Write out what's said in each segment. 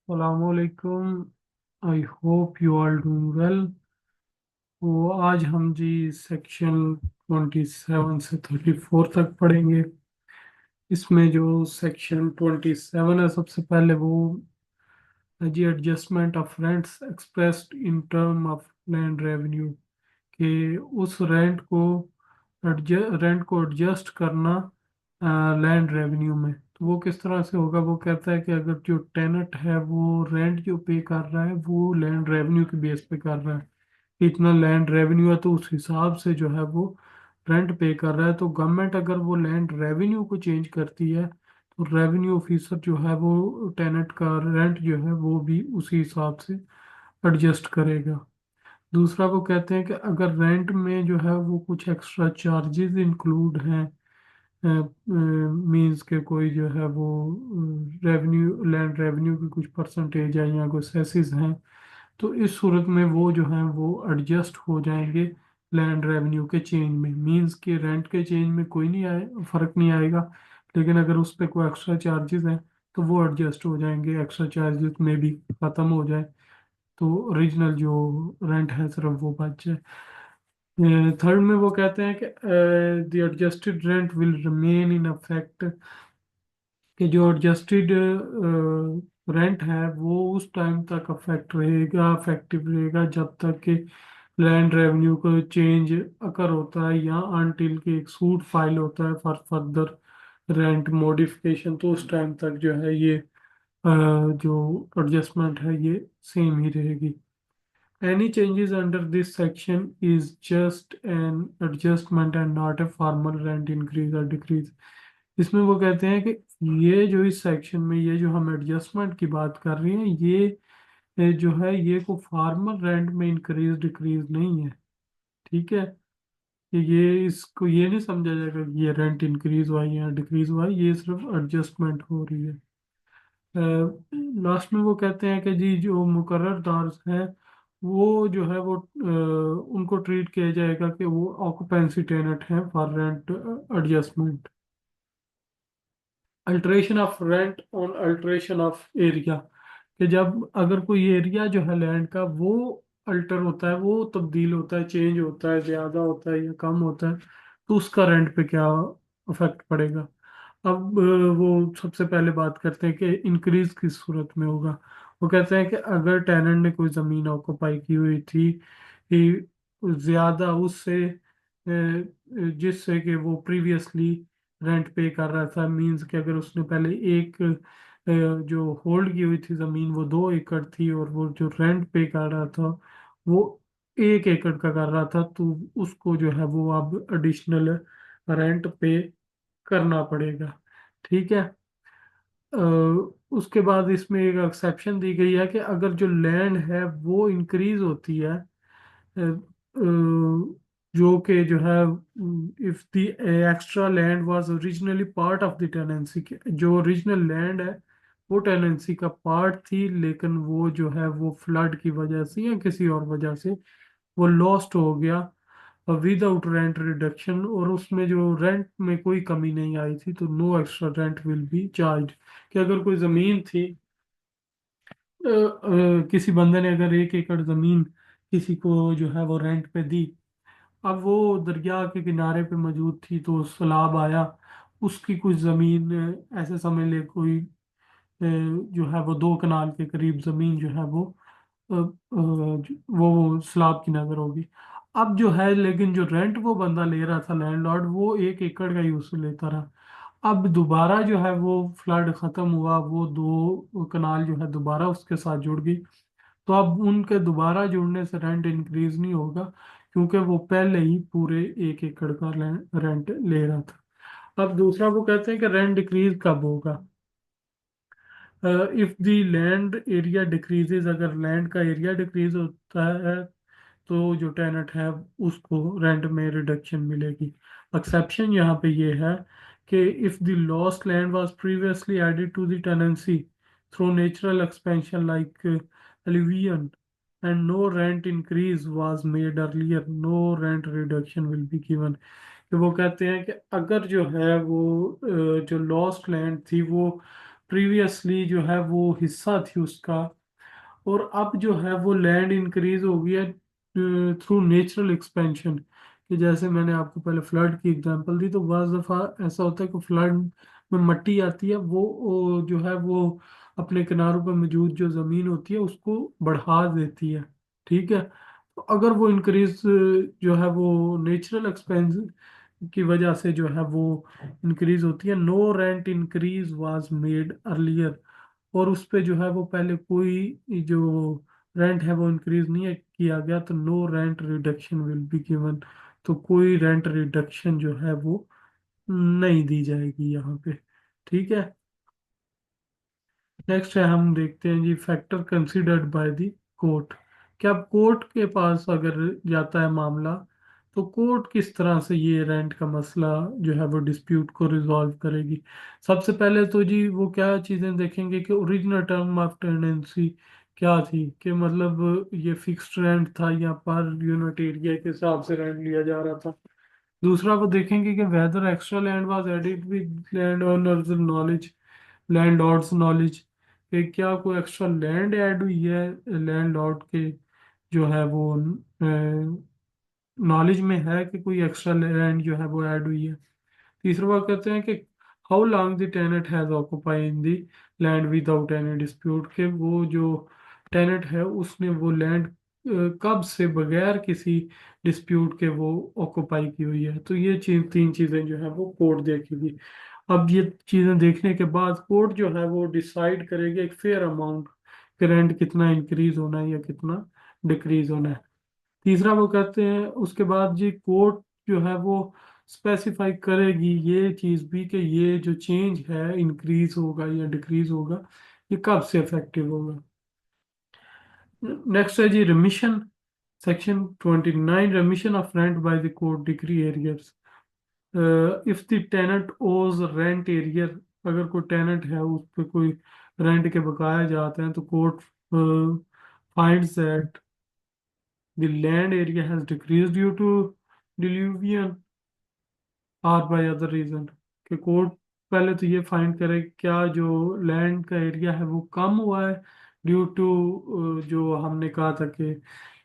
Assalamualaikum. I hope you are doing well. तो आज हम जी सेक्शन 27 से 34 तक पढ़ेंगे। इसमें जो सेक्शन 27 है, सबसे पहले वो है जी adjustment of rents expressed in term of land revenue, कि उस रेंट को एडजस्ट करना लैंड रेवेन्यू में। तो वो किस तरह से होगा? वो कहता है कि अगर जो टेनेंट है वो रेंट जो पे कर रहा है वो लैंड रेवेन्यू के बेस पे कर रहा है, इतना लैंड रेवेन्यू है तो उस हिसाब से जो है वो रेंट पे कर रहा है। तो गवर्नमेंट अगर वो लैंड रेवेन्यू को चेंज करती है तो रेवेन्यू ऑफिसर जो है वो टेनेंट का रेंट जो है वो भी उसी हिसाब से एडजस्ट करेगा। दूसरा वो कहते हैं कि अगर रेंट में जो है वो कुछ एक्स्ट्रा चार्जेस इंक्लूड हैं, मींस के कोई जो है वो रेवेन्यू लैंड रेवेन्यू की कुछ परसेंटेज है या कोई सेसेस हैं, तो इस सूरत में वो जो है वो एडजस्ट हो जाएंगे लैंड रेवेन्यू के चेंज में। मींस के रेंट के चेंज में कोई नहीं आए, फर्क नहीं आएगा, लेकिन अगर उस पर कोई एक्स्ट्रा चार्जेस हैं तो वो एडजस्ट हो जाएंगे, एक्स्ट्रा चार्जेस में भी ख़त्म हो जाए तो ओरिजिनल जो रेंट है सिर्फ वो बच जाए। थर्ड में वो कहते हैं कि the adjusted rent will remain in affect, कि जो एडजस्टेड रेंट है वो उस टाइम तक अफेक्ट रहेगा, अफेक्टिव रहेगा जब तक कि लैंड रेवेन्यू को चेंज अकर होता है या अनटिल के एक सूट फाइल होता है फॉर फर्दर रेंट मॉडिफिकेशन। तो उस टाइम तक जो है ये जो एडजस्टमेंट है ये सेम ही रहेगी। Any changes under this section is just an adjustment and not a formal rent increase or decrease। इसमें वो कहते हैं कि ये जो इस सेक्शन में ये जो हम एडजस्टमेंट की बात कर रहे हैं ये जो है ये को फॉर्मल रेंट में इंक्रीज डिक्रीज नहीं है। ठीक है, कि ये इसको ये नहीं समझा जाएगा कि ये रेंट इंक्रीज हुआ है या डिक्रीज हुआ है, ये सिर्फ एडजस्टमेंट हो रही है। लास्ट में वो कहते हैं कि जी जो मुकर्रर दार्स हैं वो जो है वो उनको ट्रीट किया जाएगा कि वो ऑक्यूपेंसी टेनेंट हैं for rent adjustment. Alteration of rent on alteration of area, कि जब अगर कोई एरिया जो है लैंड का वो अल्टर होता है, वो तब्दील होता है, चेंज होता है, ज़्यादा होता है या कम होता है, तो उसका रेंट पे क्या इफेक्ट पड़ेगा। अब वो सबसे पहले बात करते हैं कि इंक्रीज किस सूरत में होगा। वो कहते हैं कि अगर टेनेंट ने कोई ज़मीन ऑक्युपाई की हुई थी कि ज़्यादा उससे जिससे कि वो प्रीवियसली रेंट पे कर रहा था, मींस कि अगर उसने पहले एक जो होल्ड की हुई थी ज़मीन वो 2 एकड़ थी और वो जो रेंट पे कर रहा था वो 1 एकड़ का कर रहा था, तो उसको जो है वो अब एडिशनल रेंट पे करना पड़ेगा। ठीक है। अ, उसके बाद इसमें एक एक्सेप्शन दी गई है कि अगर जो लैंड है वो इंक्रीज होती है, जो कि जो है if the extra land was originally part of the tenancy, जो ओरिजिनल लैंड है वो टेनेंसी का पार्ट थी, लेकिन वो जो है वो फ्लड की वजह से या किसी और वजह से वो लॉस्ट हो गया विदाउट रेंट रिडक्शन, और उसमें जो रेंट में कोई कमी नहीं आई थी, तो no extra rent will be charge. कि अगर कोई ज़मीन थी, किसी बंदे ने अगर 1 एकड़ ज़मीन किसी को जो है वो रेंट पे दी, अब वो दरिया के किनारे पे मौजूद थी तो सैलाब आया, उसकी कुछ ज़मीन ऐसे समझ ले कोई जो है वो 2 कनाल के करीब ज़मीन जो है वो वो सैलाब की नज़र होगी। अब जो है लेकिन जो रेंट वो बंदा ले रहा था लैंडलॉर्ड वो 1 एकड़ का यूज लेता रहा। अब दोबारा जो है वो फ्लड खत्म हुआ, वो 2 कनाल जो है दोबारा उसके साथ जुड़ गई, तो अब उनके दोबारा जुड़ने से रेंट इंक्रीज नहीं होगा, क्योंकि वो पहले ही पूरे 1 एकड़ का रेंट ले रहा था। अब दूसरा वो कहते हैं कि रेंट डिक्रीज कब होगा। If the land area decreases, अगर लैंड का एरिया डिक्रीज होता है तो जो टेनेंट है उसको रेंट में रिडक्शन मिलेगी। एक्सेप्शन यहाँ पे ये है कि if the lost land was previously added to the tenancy through natural expansion like alluvion and no rent increase was made earlier, no rent reduction will be given. तो वो कहते हैं कि अगर जो है वो जो लॉस्ट लैंड थी वो प्रीवियसली जो है वो हिस्सा थी उसका, और अब जो है वो लैंड इंक्रीज हो गया थ्रू नेचुरल एक्सपेंशन। कि जैसे मैंने आपको पहले फ्लड की एग्जांपल दी, तो बाज़ दफ़ा ऐसा होता है कि फ्लड में मट्टी आती है, वो जो है वो अपने किनारों पर मौजूद जो ज़मीन होती है उसको बढ़ा देती है। ठीक है। तो अगर वो इंक्रीज जो है वो नेचुरल एक्सपेंस की वजह से जो है वो इंक्रीज होती है, no rent increase was made earlier, और उस पे जो है वो पहले कोई जो रेंट है वो इंक्रीज नहीं किया गया, तो no rent reduction will be given. तो कोई रेंट रिडक्शन जो है वो नहीं दी जाएगी यहाँ पे। ठीक है। नेक्स्ट है, हम देखते हैं जी, factor considered by the court. क्या कोर्ट के पास अगर जाता है मामला, तो कोर्ट किस तरह से ये रेंट का मसला जो है वो डिस्प्यूट को रिजॉल्व करेगी। सबसे पहले तो जी वो क्या चीज़ें देखेंगे कि ओरिजिनल टर्म ऑफ टेनेंसी क्या थी, कि मतलब ये फिक्स्ड रेंट था या पर यूनिट एरिया के हिसाब से रेंट लिया जा रहा था। दूसरा वो देखेंगे कि whether extra land was added with landowners knowledge, landlords knowledge, कि क्या कोई एक्स्ट्रा लैंड ऐड हुई है लैंड लॉर्ड के जो है वो नॉलेज में, है कि कोई एक्स्ट्रा लैंड जो है वो ऐड हुई है। तीसरा बात कहते हैं कि how long the tenant has occupied the land without any dispute, के वो जो टेनेंट है उसने वो लैंड कब से बगैर किसी डिस्प्यूट के वो ऑक्यूपाई की हुई है। तो ये चीज, तीन चीजें जो है वो कोर्ट देखेगी। अब ये चीजें देखने के बाद कोर्ट जो है वो डिसाइड करेगी एक फेयर अमाउंट, कि रेंट कितना इंक्रीज होना है या कितना डिक्रीज होना है। तीसरा वो कहते हैं उसके बाद जी कोर्ट जो है वो स्पेसिफाई करेगी ये चीज भी, कि ये जो चेंज है इंक्रीज होगा या डिक्रीज होगा, ये कब से इफेक्टिव होगा। नेक्स्ट है जी remission, section 29, remission of rent by the court decree areas। If the tenant owes rent arrear, अगर कोई टेनेंट है उस पे कोई रेंट के बकाया जाते हैं, तो court finds that the land area has decrease due to diluvion और बाय अदर रीजन, कि कोर्ट पहले तो ये फाइंड करे क्या जो लैंड का एरिया है वो कम हुआ है ड्यू टू जो हमने कहा था कि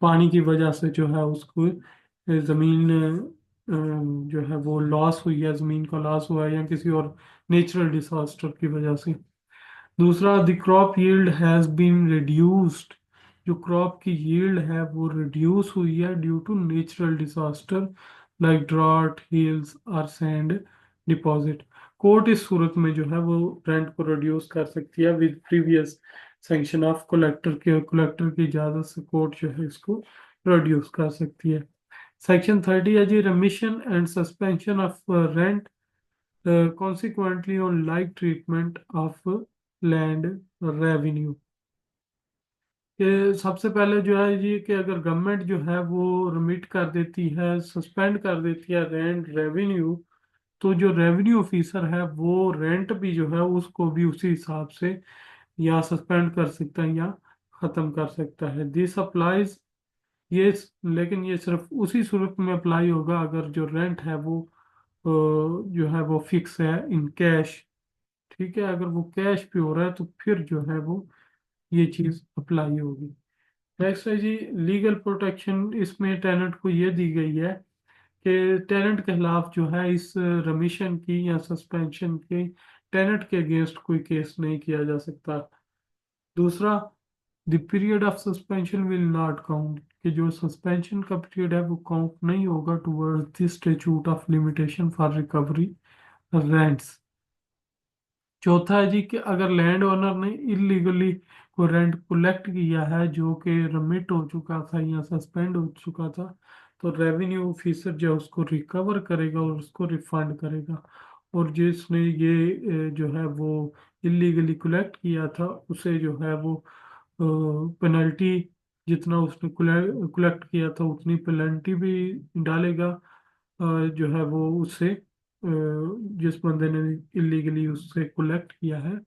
पानी की वजह से जो है उसको जमीन जो है वो लॉस हुई है, जमीन का लॉस हुआ है, या किसी और नेचुरल डिसास्टर की वजह से। दूसरा, the crop yield has been reduced, जो क्रॉप की यील्ड है वो रिड्यूस हुई है due to natural disaster like drought, hails और सैंड डिपॉजिट। कोर्ट इस सूरत में जो है वो रेंट को रिड्यूस कर सकती है with previous sanction of collector की इजाजत से कोर्ट जो है इसको रिड्यूस कर सकती है। सेक्शन 30 है जी, remission and suspension of rent consequently on like treatment of land revenue। कि सबसे पहले जो है ये कि अगर गवर्नमेंट जो है वो रिमिट कर देती है, सस्पेंड कर देती है रेंट रेवेन्यू, तो जो रेवेन्यू ऑफिसर है वो रेंट भी जो है उसको भी उसी हिसाब से या सस्पेंड कर सकता है या खत्म कर सकता है। दिस अप्लाइज, ये लेकिन ये सिर्फ उसी सूरत में अप्लाई होगा अगर जो रेंट है वो जो है वो फिक्स है इन कैश। ठीक है। अगर वो कैश पे हो रहा है तो फिर जो है वो ये चीज अप्लाई होगी। नेक्स्ट है जी लीगल प्रोटेक्शन, इसमें टेनेंट को ये दी गई है कि टेनेंट के खिलाफ जो है इस रमिशन की या सस्पेंशन के, टेनेंट के अगेंस्ट कोई केस नहीं किया जा सकता। दूसरा, the period of suspension will not count, कि जो सस्पेंशन का पीरियड है वो काउंट नहीं होगा towards the statute of limitation for recovery rents. चौथा है जी कि अगर लैंड ओनर ने इलीगली कोई रेंट कलेक्ट किया है जो कि रमिट हो चुका था या सस्पेंड हो चुका था, तो रेवेन्यू ऑफिसर जो है उसको रिकवर करेगा और उसको रिफंड करेगा। और जिसने ये जो है वो इलीगली कलेक्ट किया था उसे जो है वो पेनल्टी, जितना उसने कलेक्ट किया था उतनी पेनल्टी भी डालेगा। जो है वो उससे जिस बंदे ने इलीगली उससे कलेक्ट किया है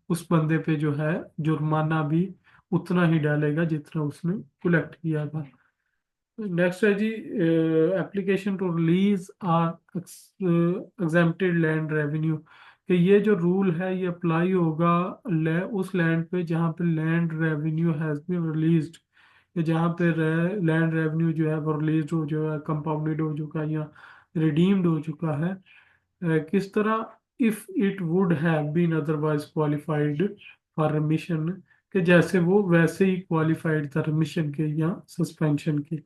उस बंदे पे जो है जुर्माना भी उतना ही डालेगा जितना उसने कलेक्ट किया था। नेक्स्ट है जी application to release or exempted land revenue, कि ये जो रूल है ये अप्लाई होगा उस लैंड पे जहाँ पे land revenue has been released, या जहाँ पे लैंड रेवेन्यू जो है वो रिलीज हो, जो है कंपाउंडेड हो चुका है या रिडीम्ड हो चुका है। किस तरह, if it would have been otherwise qualified for remission, कि जैसे वो वैसे ही क्वालिफाइड था रिमिशन के या सस्पेंशन के।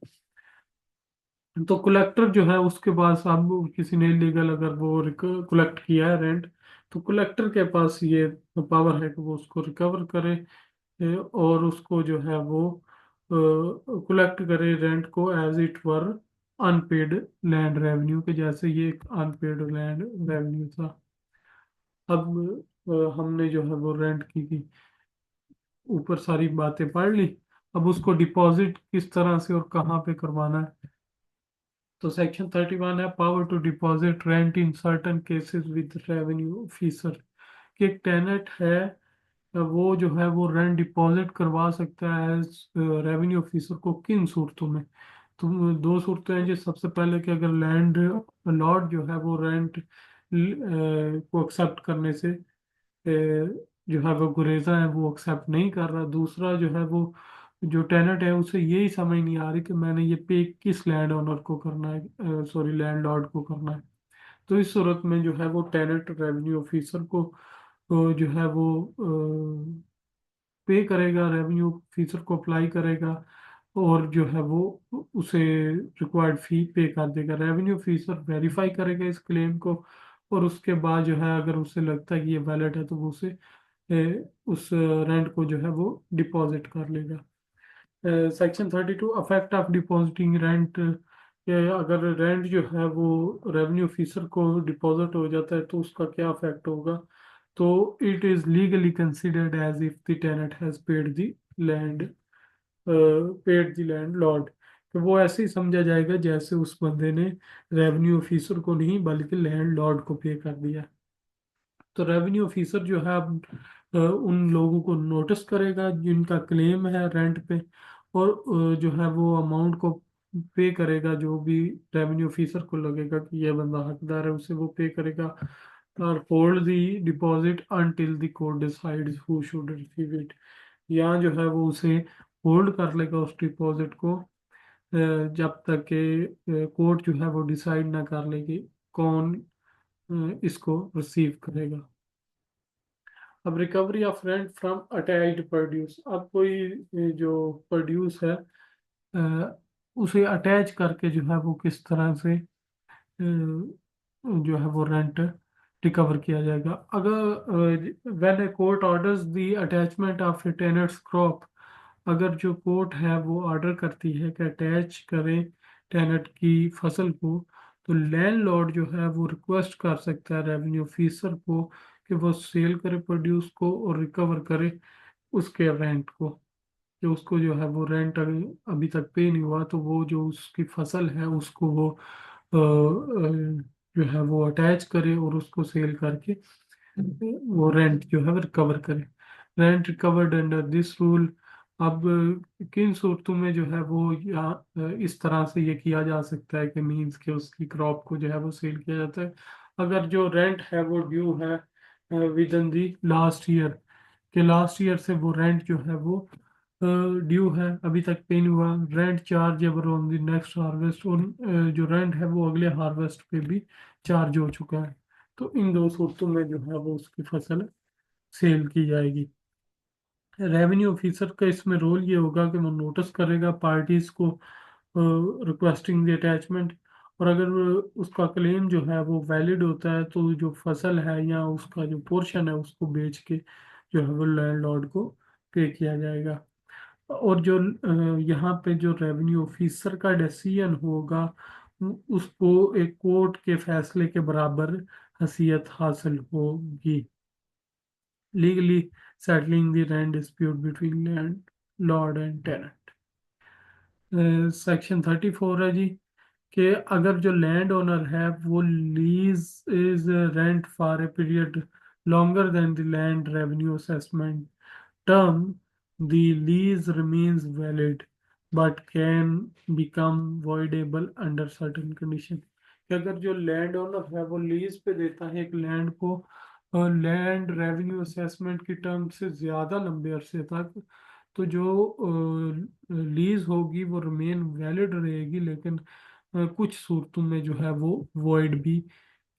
तो कलेक्टर जो है उसके पास, अब किसी ने लीगल अगर वो कलेक्ट किया है रेंट, तो कलेक्टर के पास ये पावर है कि वो उसको रिकवर करे, और उसको जो है वो कलेक्ट करे रेंट को as it were unpaid land revenue के, जैसे ये एक अनपेड लैंड रेवेन्यू था। अब हमने जो है वो रेंट की ऊपर सारी बातें पढ़ ली। अब उसको डिपॉजिट किस तरह से और कहाँ पे करवाना है। तो सेक्शन 31 है power to deposit rent in certain cases with revenue officer, कि एक टेनेंट है, वो जो है वो रेंट डिपॉजिट करवा सकता है रेवेन्यू ऑफिसर को किन सूरतों में। तो दो सूरतें हैं जी। सबसे पहले कि अगर लैंड लॉर्ड जो है वो रेंट को एक्सेप्ट करने से जो है वो गुरेजा है, वो एक्सेप्ट नहीं कर रहा। दूसरा जो है वो जो टेनेंट है उसे यही समझ नहीं आ रही कि मैंने ये पे किस लैंड ओनर को करना है, सॉरी लैंड लॉर्ड को करना है। तो इस सूरत में जो है वो टेनेंट रेवेन्यू ऑफिसर को जो है वो पे करेगा, रेवेन्यू ऑफिसर को अप्लाई करेगा, और जो है वो उसे रिक्वायर्ड फी पे कर देगा। रेवेन्यू ऑफिसर वेरीफाई करेगा इस क्लेम को, और उसके बाद जो है अगर उसे लगता है कि ये वैलिड है तो वो उसे उस रेंट को जो है वो डिपॉजिट कर लेगा। Section 32 affect of depositing rent, अगर रेंट जो है वो रेवेन्यू ऑफिसर को डिपॉजिट हो जाता है तो उसका क्या अफेक्ट होगा। तो it is legally considered as if the tenant has land paid the landlord, तो वो ऐसे ही समझा जाएगा जैसे उस बंदे ने रेवेन्यू ऑफिसर को नहीं बल्कि लैंड लॉर्ड को पे कर दिया। तो रेवेन्यू ऑफिसर जो है अब उन लोगों को नोटिस करेगा जिनका क्लेम है रेंट पे, और जो है वो अमाउंट को पे करेगा, जो भी रेवेन्यू ऑफिसर को लगेगा कि ये बंदा हकदार है उसे वो पे करेगा। और hold the deposit until the court decides who should receive it, यहाँ जो है वो उसे होल्ड कर लेगा उस डिपॉजिट को, जब तक कि कोर्ट जो है वो डिसाइड ना कर लेगी कौन इसको रिसीव करेगा। अब recovery of rent from attached produce, अब कोई जो प्रोड्यूस है उसे अटैच करके जो है वो किस तरह से जो है वो रेंट रिकवर किया जाएगा। अगर when a court orders the attachment of A tenants crop, अगर जो कोर्ट है वो ऑर्डर करती है कि अटैच करें टेनेंट की फसल को, तो लैंडलॉर्ड जो है वो रिक्वेस्ट कर सकता है रेवेन्यू ऑफिसर को कि वो सेल करे प्रोड्यूस को और रिकवर करे उसके रेंट को, कि उसको जो है वो रेंट अभी तक पे नहीं हुआ, तो वो जो उसकी फसल है उसको वो जो है वो अटैच करे और उसको सेल करके वो रेंट जो है वो रिकवर करे। Rent recovered under this rule, अब किन सूरतों में जो है वो इस तरह से ये किया जा सकता है कि मीन्स के उसकी क्रॉप को जो है वो सेल किया जाता है। अगर जो रेंट है वो ड्यू है with in the last year, के लास्ट ईयर से वो रेंट जो है वो ड्यू है, अभी तक पे नहीं हुआ। Rent chargeable on the next harvest, और जो रेंट है वो अगले हार्वेस्ट पे भी चार्ज हो चुका है। तो इन दो सूरतों में जो है वो उसकी फसल सेल की जाएगी। रेवेन्यू ऑफिसर का इसमें रोल ये होगा कि वो नोटिस करेगा पार्टीज को रिक्वेस्टिंग द अटैचमेंट, और अगर उसका क्लेम जो है वो वैलिड होता है तो जो फसल है या उसका जो पोर्शन है उसको बेच के जो है वो लैंडलॉर्ड को पे किया जाएगा। और जो यहाँ पे जो रेवेन्यू ऑफिसर का डिसीजन होगा उसको एक कोर्ट के फैसले के बराबर हैसियत हासिल होगी, legally settling the rent dispute between landlord and tenant। Section 34 है जी, कि अगर जो लैंड ओनर है वो lease is rent for a period longer than the land revenue assessment term, the lease remains valid but can become voidable under certain condition, कि अगर जो land owner है वो लीज पे देता है एक लैंड को लैंड रेवेन्यू असेसमेंट की टर्म से ज़्यादा लंबे अरसे तक, तो जो लीज होगी वो रिमेन वैलिड रहेगी, लेकिन कुछ सूरतों में जो है वो वॉइड भी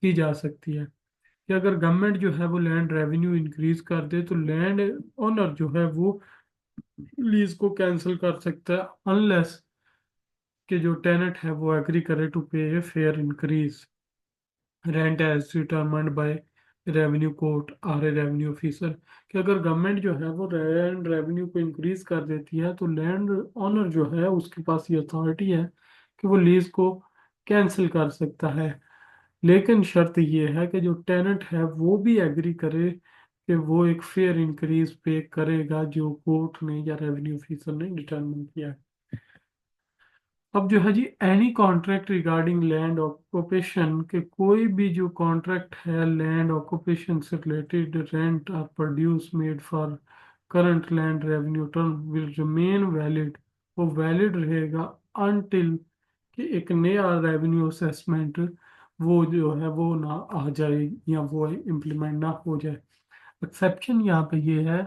की जा सकती है। कि अगर गवर्नमेंट जो है वो लैंड रेवेन्यू इंक्रीज कर दे तो लैंड ओनर जो है वो लीज को कैंसिल कर सकता है, अनलेस कि जो टेनेंट है वो एग्री करे to pay a fair increase rent as determined by revenue court or a revenue officer. कि अगर गवर्नमेंट जो है वो लैंड रेवेन्यू को इंक्रीज कर देती है तो लैंड ओनर जो है उसके पास ये अथॉरिटी है कि वो लीज को कैंसिल कर सकता है। लेकिन शर्त ये है कि जो टेनेंट है वो भी एग्री करे कि वो एक फेयर इंक्रीज पे करेगा जो कोर्ट ने या रेवेन्यू ऑफिसर ने डिटरमिन किया है। अब जो है जी, any contract regarding land occupation, के कोई भी जो कॉन्ट्रैक्ट है लैंड ऑक्यूपेशन से रिलेटेड, रेंट और produce made for current land revenue term will remain valid, वो वैलिड रहेगा अनटिल कि एक नया रेवेन्यू असेसमेंट वो जो है वो ना आ जाए या वो इम्प्लीमेंट ना हो जाए। एक्सेप्शन यहाँ पे ये है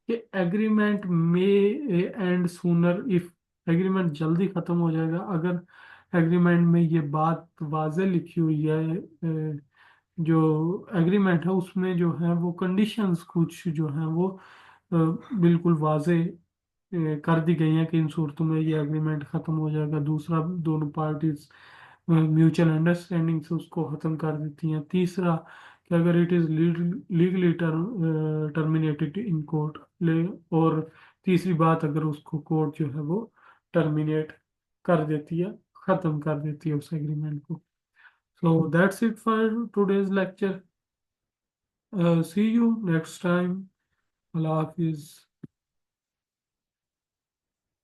कि एग्रीमेंट में एंड सूनर इफ, एग्रीमेंट जल्दी खत्म हो जाएगा अगर एग्रीमेंट में ये बात वाज़े लिखी हुई है। जो एग्रीमेंट है उसमें जो है वो कंडीशंस कुछ जो है वो बिल्कुल वाज़े कर दी गई हैं कि इन सूरतों में ये एग्रीमेंट खत्म हो जाएगा। दूसरा, दोनों पार्टीज म्यूचुअल अंडरस्टैंडिंग से उसको खत्म कर देती हैं। तीसरा, कि अगर it is legally terminated in court, ले, और तीसरी बात, अगर उसको कोर्ट जो है वो टर्मिनेट कर देती है, खत्म कर देती है उस एग्रीमेंट को। So that's it for today's lecture. See you next time. अल्लाह हाफिज।